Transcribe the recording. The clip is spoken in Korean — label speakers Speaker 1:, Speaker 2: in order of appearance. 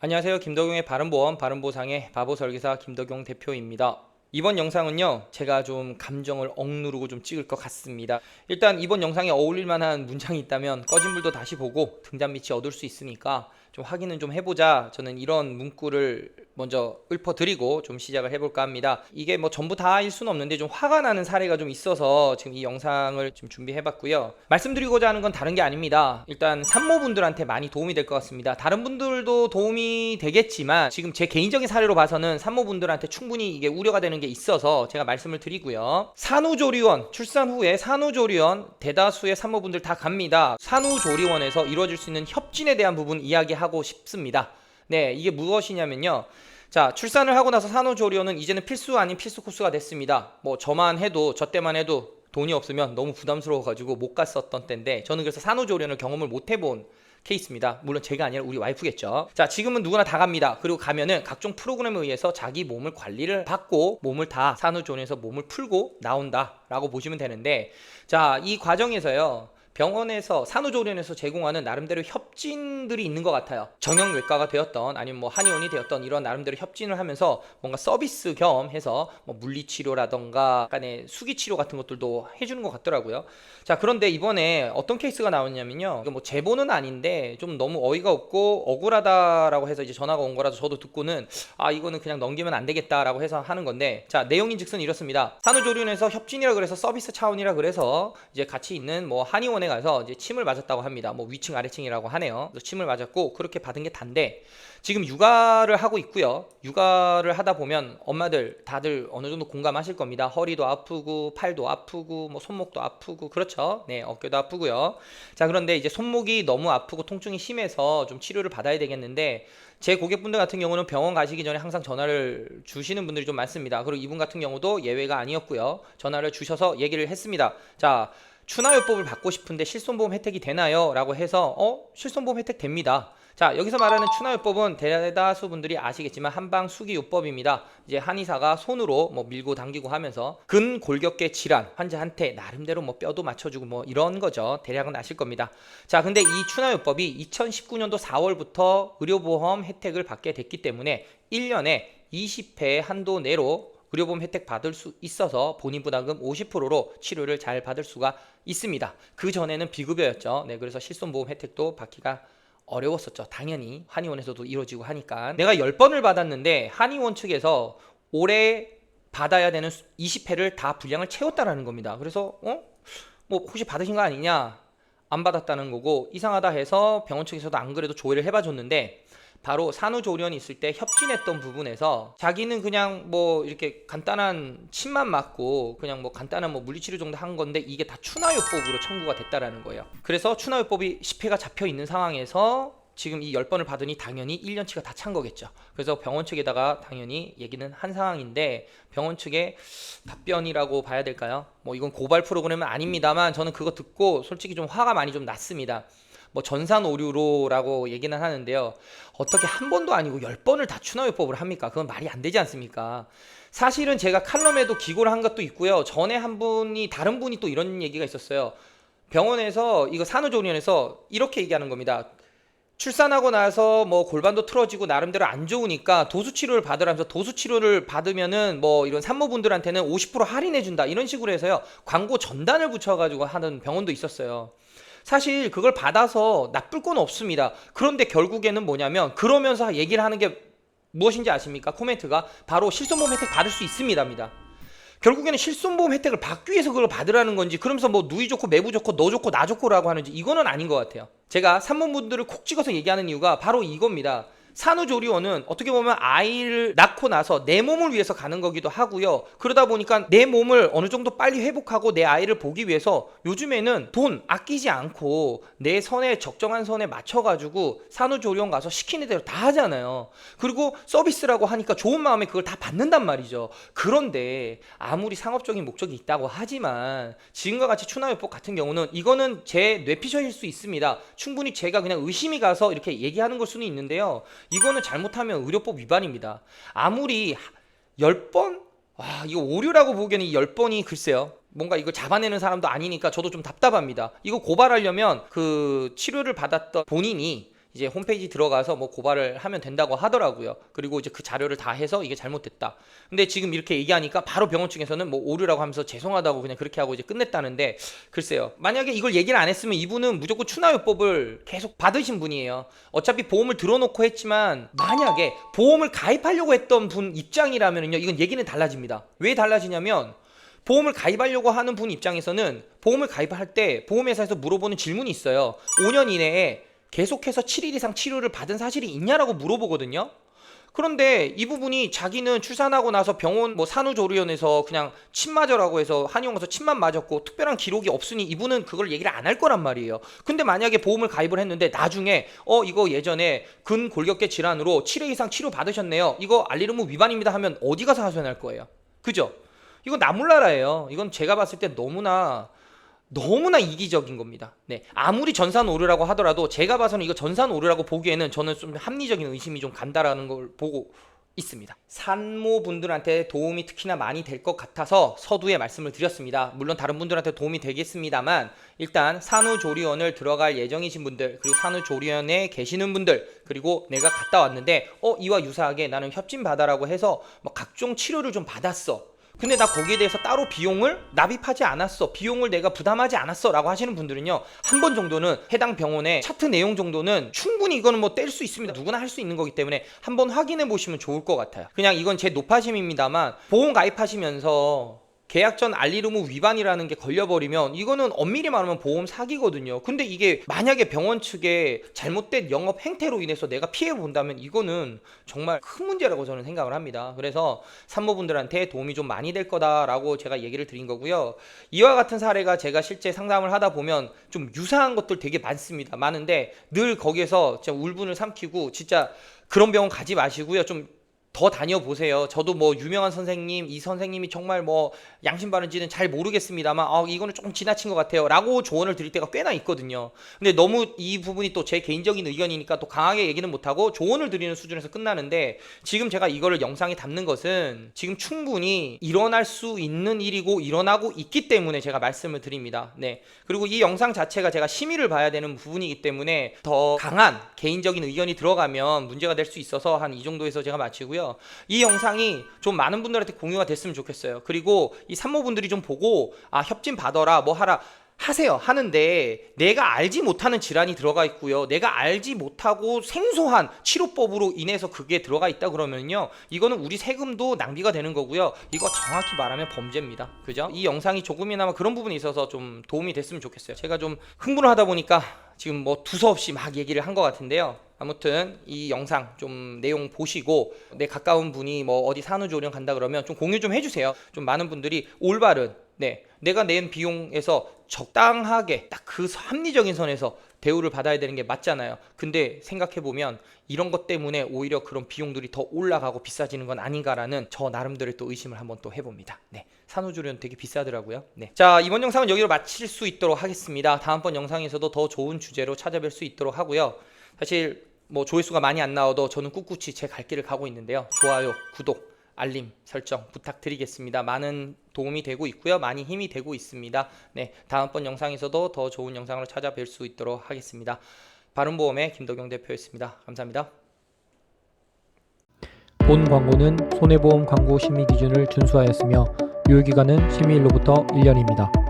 Speaker 1: 안녕하세요. 김덕용의 바른보험 바른보상의 바보설계사 김덕용 대표입니다. 이번 영상은요, 제가 좀 감정을 억누르고 좀 찍을 것 같습니다. 일단 이번 영상에 어울릴 만한 문장이 있다면 꺼진 불도 다시 보고 등잔빛이 어둘 수 있으니까 좀 확인은 좀 해보자. 저는 이런 문구를 먼저 읊어드리고 좀 시작을 해볼까 합니다. 이게 뭐 전부 다일 수는 없는데 좀 화가 나는 사례가 좀 있어서 지금 이 영상을 좀 준비해봤고요. 말씀드리고자 하는 건 다른 게 아닙니다. 일단 산모분들한테 많이 도움이 될 것 같습니다. 다른 분들도 도움이 되겠지만 지금 제 개인적인 사례로 봐서는 산모분들한테 충분히 이게 우려가 되는 게 있어서 제가 말씀을 드리고요. 산후조리원, 출산 후에 산후조리원 대다수의 산모분들 다 갑니다. 산후조리원에서 이루어질 수 있는 협진에 대한 부분 이야기하고 싶습니다. 네, 이게 무엇이냐면요. 자, 출산을 하고 나서 산후조리원은 이제는 필수 아닌 필수 코스가 됐습니다. 뭐 저 때만 해도 돈이 없으면 너무 부담스러워가지고 못 갔었던 때인데, 저는 그래서 산후조리원을 경험을 못 해본 케이스입니다. 물론 제가 아니라 우리 와이프겠죠. 자, 지금은 누구나 다 갑니다. 그리고 가면은 각종 프로그램에 의해서 자기 몸을 관리를 받고 몸을 다 산후조리원에서 몸을 풀고 나온다라고 보시면 되는데, 자, 이 과정에서요, 병원에서 산후조리원에서 제공하는 나름대로 협진들이 있는 것 같아요. 정형외과가 되었던 아니면 뭐 한의원이 되었던 이런 나름대로 협진을 하면서 뭔가 서비스 겸 해서 뭐 물리치료라던가 약간의 수기치료 같은 것들도 해주는 것 같더라고요. 자, 그런데 이번에 어떤 케이스가 나왔냐면요, 이거 뭐 제보는 아닌데 좀 너무 어이가 없고 억울하다라고 해서 이제 전화가 온 거라서 저도 듣고는 이거는 그냥 넘기면 안 되겠다라고 해서 하는 건데, 자, 내용인즉슨 이렇습니다. 산후조리원에서 협진이라 그래서 서비스 차원이라 그래서 이제 같이 있는 뭐 한의원에 가서 이제 침을 맞았다고 합니다. 뭐 위층 아래층이라고 하네요. 그래서 침을 맞았고 그렇게 받은 게 단데, 지금 육아를 하고 있고요. 육아를 하다 보면 엄마들 다들 어느 정도 공감하실 겁니다. 허리도 아프고 팔도 아프고 뭐 손목도 아프고, 그렇죠? 네, 어깨도 아프고요. 자, 그런데 이제 손목이 너무 아프고 통증이 심해서 좀 치료를 받아야 되겠는데, 제 고객분들 같은 경우는 병원 가시기 전에 항상 전화를 주시는 분들이 좀 많습니다. 그리고 이분 같은 경우도 예외가 아니었고요. 전화를 주셔서 얘기를 했습니다. 자, 추나요법을 받고 싶은데 실손보험 혜택이 되나요? 라고 해서 실손보험 혜택 됩니다. 자, 여기서 말하는 추나요법은 대다수 분들이 아시겠지만 한방수기요법입니다. 이제 한의사가 손으로 뭐 밀고 당기고 하면서 근골격계 질환 환자한테 나름대로 뭐 뼈도 맞춰주고 뭐 이런 거죠. 대략은 아실 겁니다. 자, 근데 이 추나요법이 2019년도 4월부터 의료보험 혜택을 받게 됐기 때문에 1년에 20회 한도 내로 의료보험 혜택 받을 수 있어서 본인 부담금 50%로 치료를 잘 받을 수가 있습니다. 그 전에는 비급여였죠. 네, 그래서 실손보험 혜택도 받기가 어려웠었죠. 당연히 한의원에서도 이루어지고 하니까. 내가 10번을 받았는데 한의원 측에서 올해 받아야 되는 20회를 다 분량을 채웠다라는 겁니다. 그래서 뭐 혹시 받으신 거 아니냐? 안 받았다는 거고, 이상하다 해서 병원 측에서도 안 그래도 조회를 해봐 줬는데, 바로 산후조리원이 있을 때 협진했던 부분에서 자기는 그냥 뭐 이렇게 간단한 침만 맞고 그냥 뭐 간단한 뭐 물리치료 정도 한 건데, 이게 다 추나요법으로 청구가 됐다라는 거예요. 그래서 추나요법이 10회가 잡혀 있는 상황에서 지금 이 10번을 받으니 당연히 1년치가 다 찬 거겠죠. 그래서 병원 측에다가 당연히 얘기는 한 상황인데, 병원 측의 답변이라고 봐야 될까요? 뭐 이건 고발 프로그램은 아닙니다만 저는 그거 듣고 솔직히 좀 화가 많이 좀 났습니다. 뭐 전산 오류로라고 얘기는 하는데요. 어떻게 한 번도 아니고 10번을 다 추나요법을 합니까? 그건 말이 안 되지 않습니까? 사실은 제가 칼럼에도 기고를 한 것도 있고요. 전에 다른 분이 또 이런 얘기가 있었어요. 병원에서 이거 산후조리원에서 이렇게 얘기하는 겁니다. 출산하고 나서 뭐 골반도 틀어지고 나름대로 안 좋으니까 도수치료를 받으라면서, 도수치료를 받으면은 뭐 이런 산모분들한테는 50% 할인해준다 이런 식으로 해서요, 광고 전단을 붙여가지고 하는 병원도 있었어요. 사실 그걸 받아서 나쁠 건 없습니다. 그런데 결국에는 뭐냐면, 그러면서 얘기를 하는 게 무엇인지 아십니까? 코멘트가 바로 실손보험 혜택 받을 수 있습니다입니다. 결국에는 실손보험 혜택을 받기 위해서 그걸 받으라는 건지, 그러면서 뭐 누이 좋고 매부 좋고 너 좋고 나 좋고라고 하는지, 이거는 아닌 것 같아요. 제가 산모분들을 콕 찍어서 얘기하는 이유가 바로 이겁니다. 산후조리원은 어떻게 보면 아이를 낳고 나서 내 몸을 위해서 가는 거기도 하고요. 그러다 보니까 내 몸을 어느 정도 빨리 회복하고 내 아이를 보기 위해서 요즘에는 돈 아끼지 않고 내 선에, 적정한 선에 맞춰가지고 산후조리원 가서 시키는 대로 다 하잖아요. 그리고 서비스라고 하니까 좋은 마음에 그걸 다 받는단 말이죠. 그런데 아무리 상업적인 목적이 있다고 하지만 지금과 같이 추나요법 같은 경우는, 이거는 제 뇌피셜일 수 있습니다. 충분히 제가 그냥 의심이 가서 이렇게 얘기하는 걸 수는 있는데요, 이거는 잘못하면 의료법 위반입니다. 아무리 10번? 이거 오류라고 보기에는 이 10번이 글쎄요, 뭔가 이걸 잡아내는 사람도 아니니까 저도 좀 답답합니다. 이거 고발하려면 그 치료를 받았던 본인이 이제 홈페이지 들어가서 뭐 고발을 하면 된다고 하더라고요. 그리고 이제 그 자료를 다 해서 이게 잘못됐다. 근데 지금 이렇게 얘기하니까 바로 병원 측에서는 뭐 오류라고 하면서 죄송하다고 그냥 그렇게 하고 이제 끝냈다는데, 글쎄요. 만약에 이걸 얘기를 안 했으면 이분은 무조건 추나요법을 계속 받으신 분이에요. 어차피 보험을 들어놓고 했지만 만약에 보험을 가입하려고 했던 분 입장이라면요, 이건 얘기는 달라집니다. 왜 달라지냐면, 보험을 가입하려고 하는 분 입장에서는 보험을 가입할 때 보험회사에서 물어보는 질문이 있어요. 5년 이내에 계속해서 7일 이상 치료를 받은 사실이 있냐라고 물어보거든요. 그런데 이 부분이 자기는 출산하고 나서 병원 뭐 산후조리원에서 그냥 침 맞으라고 해서 한의원 가서 침만 맞았고 특별한 기록이 없으니 이분은 그걸 얘기를 안 할 거란 말이에요. 근데 만약에 보험을 가입을 했는데 나중에 이거 예전에 근골격계 질환으로 7회 이상 치료 받으셨네요, 이거 알리르무 위반입니다 하면 어디 가서 하소연할 거예요? 그죠? 이건 나몰라라예요. 이건 제가 봤을 때 너무나 이기적인 겁니다. 네, 아무리 전산오류라고 하더라도 제가 봐서는 이거 전산오류라고 보기에는 저는 좀 합리적인 의심이 좀 간다라는 걸 보고 있습니다. 산모분들한테 도움이 특히나 많이 될 것 같아서 서두에 말씀을 드렸습니다. 물론 다른 분들한테 도움이 되겠습니다만, 일단 산후조리원을 들어갈 예정이신 분들, 그리고 산후조리원에 계시는 분들, 그리고 내가 갔다 왔는데 이와 유사하게 나는 협진받아라고 해서 뭐 각종 치료를 좀 받았어, 근데 나 거기에 대해서 따로 비용을 납입하지 않았어, 비용을 내가 부담하지 않았어 라고 하시는 분들은요, 한 번 정도는 해당 병원의 차트 내용 정도는 충분히 이거는 뭐 뗄 수 있습니다. 누구나 할 수 있는 거기 때문에 한번 확인해 보시면 좋을 것 같아요. 그냥 이건 제 노파심입니다만, 보험 가입하시면서 계약 전 알리르무 위반이라는 게 걸려버리면 이거는 엄밀히 말하면 보험 사기거든요. 근데 이게 만약에 병원 측의 잘못된 영업 행태로 인해서 내가 피해 본다면 이거는 정말 큰 문제라고 저는 생각을 합니다. 그래서 산모분들한테 도움이 좀 많이 될 거다라고 제가 얘기를 드린 거고요. 이와 같은 사례가 제가 실제 상담을 하다 보면 좀 유사한 것들 되게 많은데 늘 거기에서 진짜 울분을 삼키고, 진짜 그런 병원 가지 마시고요, 좀 더 다녀보세요. 저도 뭐 유명한 선생님, 이 선생님이 정말 뭐 양심 바른지는 잘 모르겠습니다만 이거는 조금 지나친 것 같아요 라고 조언을 드릴 때가 꽤나 있거든요. 근데 너무 이 부분이 또 제 개인적인 의견이니까 또 강하게 얘기는 못하고 조언을 드리는 수준에서 끝나는데, 지금 제가 이거를 영상에 담는 것은 지금 충분히 일어날 수 있는 일이고 일어나고 있기 때문에 제가 말씀을 드립니다. 네. 그리고 이 영상 자체가 제가 심의를 봐야 되는 부분이기 때문에 더 강한 개인적인 의견이 들어가면 문제가 될 수 있어서 한 이 정도에서 제가 마치고요. 이 영상이 좀 많은 분들한테 공유가 됐으면 좋겠어요. 그리고 이 산모분들이 좀 보고 협진 받아라 뭐 하라 하세요 하는데, 내가 알지 못하는 질환이 들어가 있고요, 내가 알지 못하고 생소한 치료법으로 인해서 그게 들어가 있다 그러면요, 이거는 우리 세금도 낭비가 되는 거고요, 이거 정확히 말하면 범죄입니다. 그죠? 이 영상이 조금이나마 그런 부분이 있어서 좀 도움이 됐으면 좋겠어요. 제가 좀 흥분을 하다 보니까 지금 뭐 두서없이 막 얘기를 한 것 같은데요. 아무튼 이 영상 좀 내용 보시고 내 가까운 분이 뭐 어디 산후조리원 간다 그러면 좀 공유 좀 해주세요. 좀 많은 분들이 올바른, 내가 낸 비용에서 적당하게 딱 그 합리적인 선에서 대우를 받아야 되는 게 맞잖아요. 근데 생각해보면 이런 것 때문에 오히려 그런 비용들이 더 올라가고 비싸지는 건 아닌가라는 저 나름대로의 또 의심을 한번 또 해봅니다. 산후조리원 되게 비싸더라고요. 자, 이번 영상은 여기로 마칠 수 있도록 하겠습니다. 다음번 영상에서도 더 좋은 주제로 찾아뵐 수 있도록 하고요. 사실 뭐 조회수가 많이 안 나와도 저는 꿋꿋이 제 갈 길을 가고 있는데요. 좋아요, 구독, 알림 설정 부탁드리겠습니다. 많은 도움이 되고 있고요, 많이 힘이 되고 있습니다. 다음번 영상에서도 더 좋은 영상으로 찾아뵐 수 있도록 하겠습니다. 바른보험의 김덕용 대표였습니다. 감사합니다.
Speaker 2: 본 광고는 손해보험 광고 심의 기준을 준수하였으며 유효기간은 심의일로부터 1년입니다.